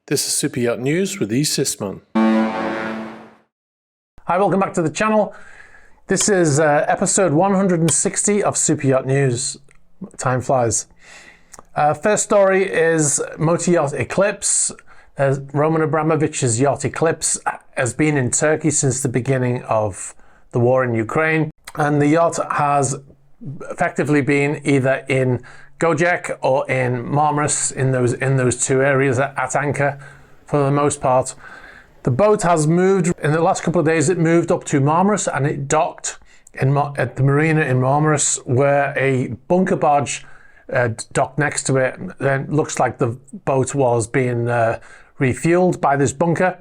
This is Super Yacht News with E. Sisman. Hi, welcome back to the channel. This is episode 160 of Super Yacht News. Time flies. First story is Motor Yacht Eclipse. Roman Abramovich's yacht Eclipse has been in Turkey since the beginning of the war in Ukraine, and the yacht has effectively been either in Gojek or in Marmaris, in those two areas at anchor for the most part. The boat has moved in the last couple of days. It moved up to Marmaris and it docked at the marina in Marmaris, where a bunker barge docked next to it. Then looks like the boat was being refueled by this bunker.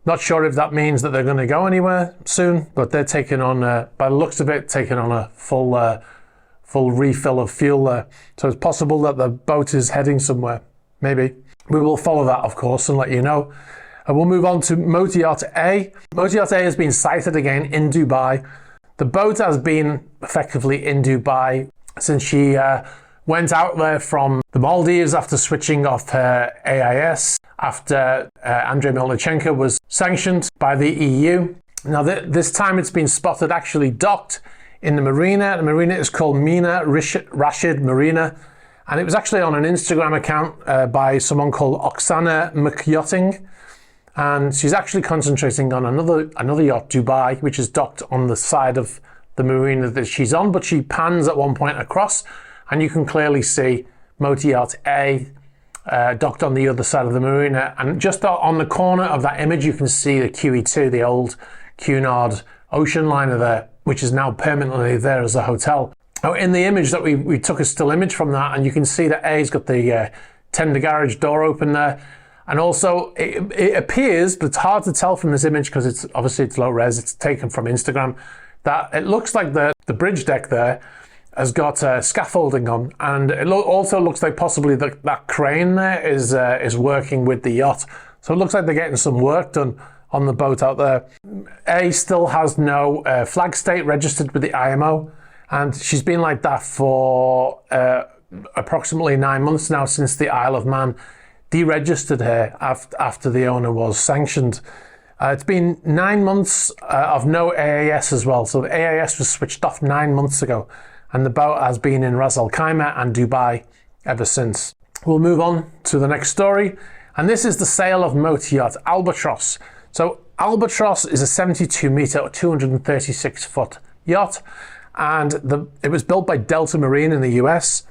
Not sure if that means that they're going to go anywhere soon, but they're taking on, by the looks of it, taking on a full refill of fuel there. So it's possible that the boat is heading somewhere. Maybe. We will follow that, of course, and let you know. And we'll move on to Motor Yacht A. Motor Yacht A has been sighted again in Dubai. The boat has been effectively in Dubai since she went out there from the Maldives after switching off her AIS, after Andrei Melnichenko was sanctioned by the EU. Now, this time it's been spotted actually docked in the marina. The marina is called Mina Rashid Marina, and it was actually on an Instagram account by someone called Oksana McYachting, and she's actually concentrating on another yacht, Dubai, which is docked on the side of the marina that she's on, but she pans at one point across, and you can clearly see Motor Yacht A docked on the other side of the marina, and just on the corner of that image you can see the QE2, the old Cunard ocean liner there, which is now permanently there as a hotel. Oh, in the image that we took a still image from that, and you can see that A's got the tender garage door open there. And also it appears, but it's hard to tell from this image because it's low res, it's taken from Instagram, that it looks like the bridge deck there has got scaffolding on, and it also looks like possibly that crane there is working with the yacht. So it looks like they're getting some work done on the boat out there. A still has no flag state registered with the IMO, and she's been like that for approximately 9 months now, since the Isle of Man deregistered her after the owner was sanctioned. It's been 9 months of no AIS as well, so the AIS was switched off 9 months ago, and the boat has been in Ras Al Khaimah and Dubai ever since. We'll move on to the next story, and this is the sale of Motor Yacht Albatross. So Albatross is a 72 meter or 236 foot yacht, and it was built by Delta Marine in the US,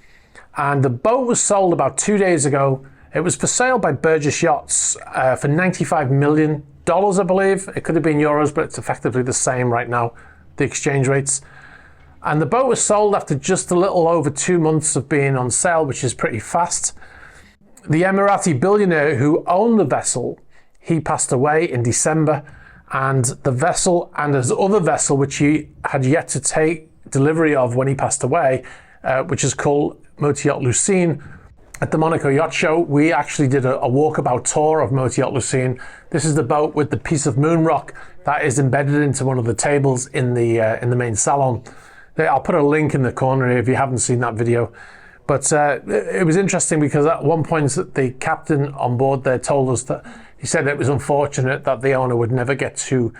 and the boat was sold about 2 days ago. It was for sale by Burgess Yachts for $95 million, I believe. It could have been euros, but it's effectively the same right now, the exchange rates. And the boat was sold after just a little over 2 months of being on sale, which is pretty fast. The Emirati billionaire who owned the vessel, he passed away in December, and the vessel and his other vessel, which he had yet to take delivery of when he passed away, which is called Motor Yacht Lucene. At the Monaco Yacht Show, we actually did a walkabout tour of Motor Yacht Lucene. This is the boat with the piece of moon rock that is embedded into one of the tables in the main salon. I'll put a link in the corner if you haven't seen that video. But it was interesting because at one point the captain on board there told us that he said it was unfortunate that the owner would never get to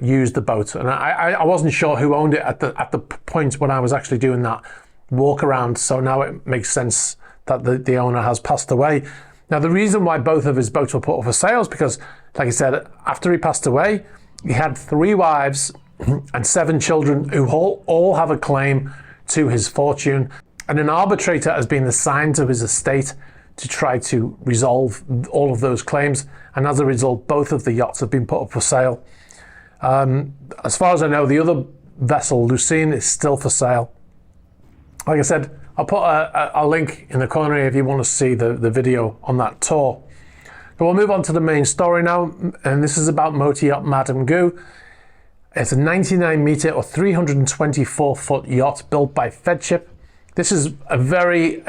use the boat. And I wasn't sure who owned it at the point when I was actually doing that walk around. So now it makes sense that the owner has passed away. Now, the reason why both of his boats were put up for sale is because, like I said, after he passed away, he had 3 wives and 7 children who all have a claim to his fortune. And an arbitrator has been assigned to his estate to try to resolve all of those claims. And as a result, both of the yachts have been put up for sale. As far as I know, the other vessel, Lucene, is still for sale. Like I said, I'll put a link in the corner if you want to see the video on that tour. But we'll move on to the main story now, and this is about Motor Yacht Madame Goo. It's a 99 meter or 324 foot yacht built by Fedship. This is a very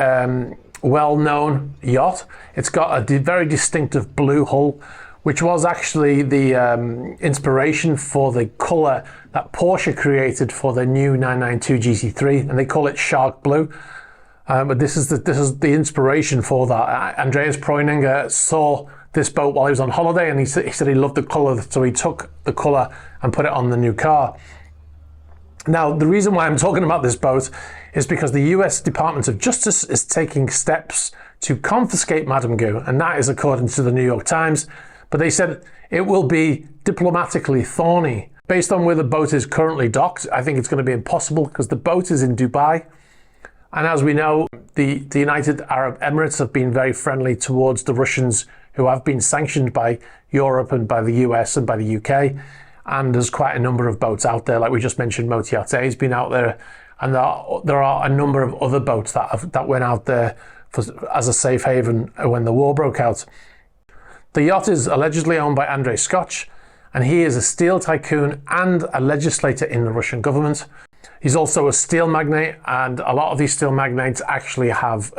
well-known yacht. It's got a very distinctive blue hull, which was actually the inspiration for the colour that Porsche created for their new 992 GT3, and they call it Shark Blue. But this is the inspiration for that. Andreas Preuninger saw this boat while he was on holiday, and he said he loved the colour, so he took the colour and put it on the new car. Now, the reason why I'm talking about this boat is because the US Department of Justice is taking steps to confiscate Madame Gu, and that is according to the New York Times. But they said it will be diplomatically thorny. Based on where the boat is currently docked, I think it's going to be impossible because the boat is in Dubai. And as we know, the United Arab Emirates have been very friendly towards the Russians who have been sanctioned by Europe and by the US and by the UK. And there's quite a number of boats out there, like we just mentioned, Motiate has been out there. And there are a number of other boats that went out there as a safe haven when the war broke out. The yacht is allegedly owned by Andrei Skoch, and he is a steel tycoon and a legislator in the Russian government. He's also a steel magnate, and a lot of these steel magnates actually have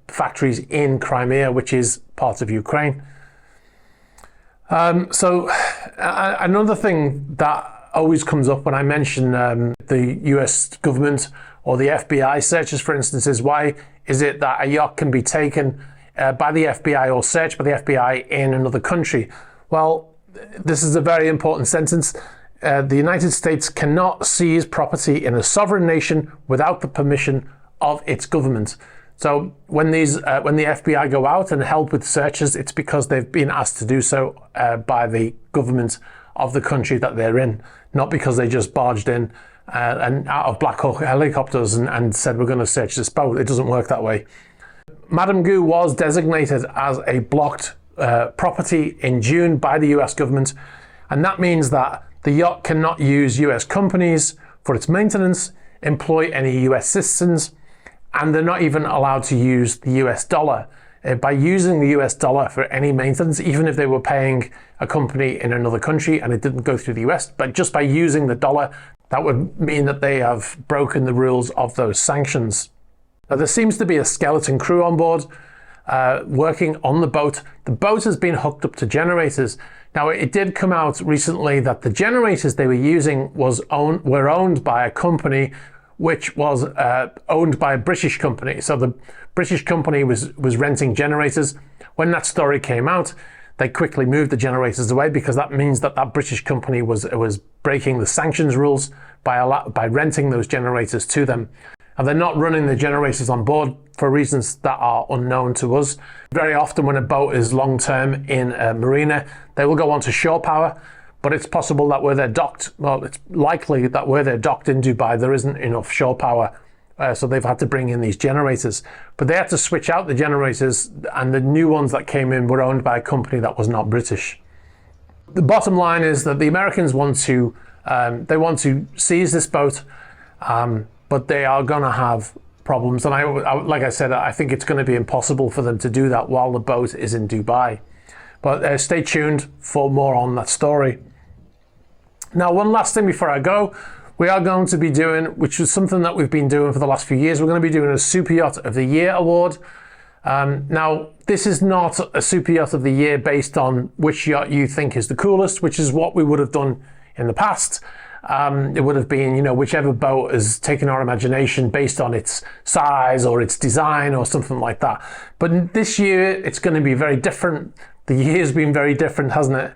factories in Crimea, which is part of Ukraine. So another thing that always comes up when I mention the US government or the FBI searches, for instance, is why is it that a yacht can be taken by the FBI or searched by the FBI in another country? Well, this is a very important sentence. The United States cannot seize property in a sovereign nation without the permission of its government. So when the FBI go out and help with searches, it's because they've been asked to do so by the government of the country that they're in, not because they just barged in and out of Black Hawk helicopters and said, we're going to search this boat. It doesn't work that way. Madame Gu was designated as a blocked property in June by the US government, and that means that the yacht cannot use US companies for its maintenance, employ any US citizens, and they're not even allowed to use the US dollar. By using the US dollar for any maintenance, even if they were paying a company in another country and it didn't go through the US, but just by using the dollar, that would mean that they have broken the rules of those sanctions. Now, there seems to be a skeleton crew on board working on the boat. The boat has been hooked up to generators. Now, it did come out recently that the generators they were using were owned by a company which was owned by a British company. So the British company was renting generators. When that story came out, they quickly moved the generators away because that means that British company was breaking the sanctions rules by renting those generators to them. And they're not running the generators on board for reasons that are unknown to us. Very often when a boat is long-term in a marina, they will go on to shore power, but it's possible that where they're docked, well, it's likely that where they're docked in Dubai, there isn't enough shore power. So they've had to bring in these generators. But they had to switch out the generators, and the new ones that came in were owned by a company that was not British. The bottom line is that the Americans want to seize this boat, but they are going to have problems. And like I said, I think it's going to be impossible for them to do that while the boat is in Dubai. But stay tuned for more on that story. Now, one last thing before I go. We are going to be doing, which is something that we've been doing for the last few years, we're going to be doing a Super Yacht of the Year award. Now, this is not a Super Yacht of the Year based on which yacht you think is the coolest, which is what we would have done in the past. It would have been, whichever boat has taken our imagination based on its size or its design or something like that. But this year, it's going to be very different. The year's been very different, hasn't it?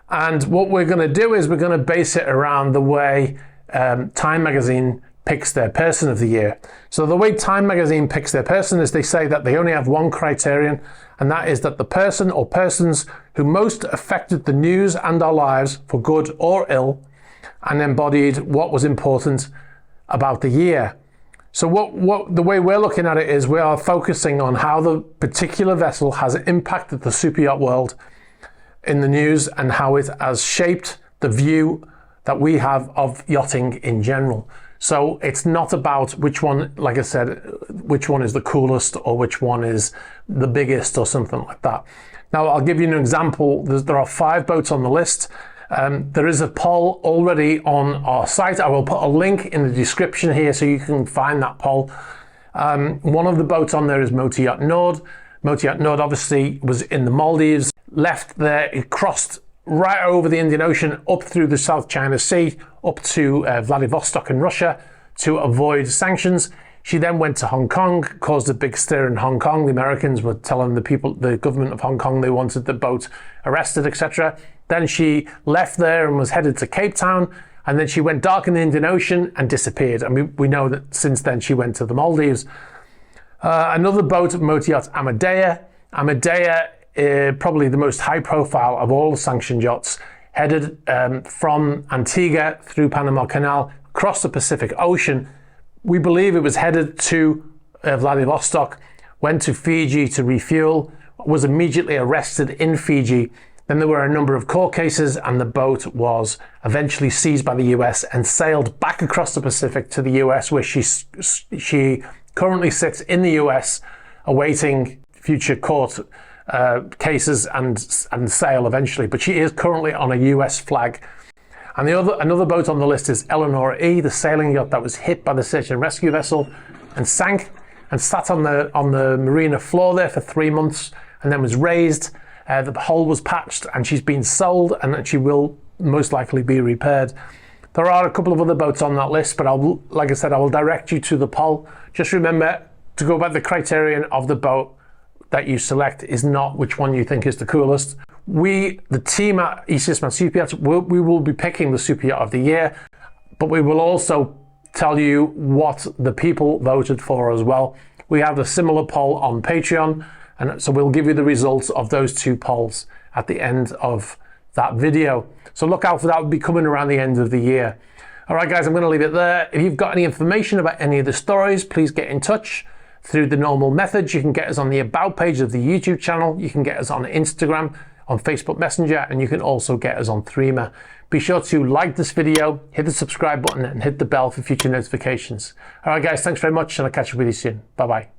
And what we're going to do is we're going to base it around the way Time Magazine picks their person of the year. So the way Time Magazine picks their person is they say that they only have one criterion, and that is that the person or persons who most affected the news and our lives for good or ill and embodied what was important about the year. So what the way we're looking at it is we are focusing on how the particular vessel has impacted the super yacht world in the news and how it has shaped the view that we have of yachting in general. So it's not about which one, like I said, which one is the coolest or which one is the biggest or something like that. Now, I'll give you an example. There are 5 boats on the list. There is a poll already on our site. I will put a link in the description here so you can find that poll. One of the boats on there is Motiate Nord. Motiate Nord obviously was in the Maldives, left there, it crossed right over the Indian Ocean, up through the South China Sea, up to Vladivostok in Russia to avoid sanctions. She then went to Hong Kong, caused a big stir in Hong Kong. The Americans were telling the government of Hong Kong they wanted the boat arrested, etc. Then she left there and was headed to Cape Town. And then she went dark in the Indian Ocean and disappeared. And we know that since then she went to the Maldives. Another boat, motor yacht Amadea. Amadea, probably the most high profile of all the sanctioned yachts, headed from Antigua through Panama Canal, across the Pacific Ocean. We believe it was headed to Vladivostok, went to Fiji to refuel, was immediately arrested in Fiji. Then there were a number of court cases and the boat was eventually seized by the US and sailed back across the Pacific to the US, where she currently sits in the US awaiting future court cases and sale eventually. But she is currently on a US flag. And another boat on the list is Eleanor E, the sailing yacht that was hit by the search and rescue vessel and sank and sat on the marina floor there for 3 months and then was raised. The hull was patched and she's been sold and she will most likely be repaired. There are a couple of other boats on that list, but like I said, I will direct you to the poll. Just remember to go by the criterion of the boat that you select is not which one you think is the coolest. We, the team at East Eastman Super Yachts, we will be picking the Super Yacht of the Year, but we will also tell you what the people voted for as well. We have a similar poll on Patreon, and so we'll give you the results of those two polls at the end of that video. So look out for that. Will be coming around the end of the year. All right, guys, I'm going to leave it there. If you've got any information about any of the stories, please get in touch through the normal methods. You can get us on the About page of the YouTube channel. You can get us on Instagram, on Facebook Messenger, and you can also get us on Threema. Be sure to like this video, hit the subscribe button, and hit the bell for future notifications. All right, guys, thanks very much, and I'll catch up with you soon. Bye-bye.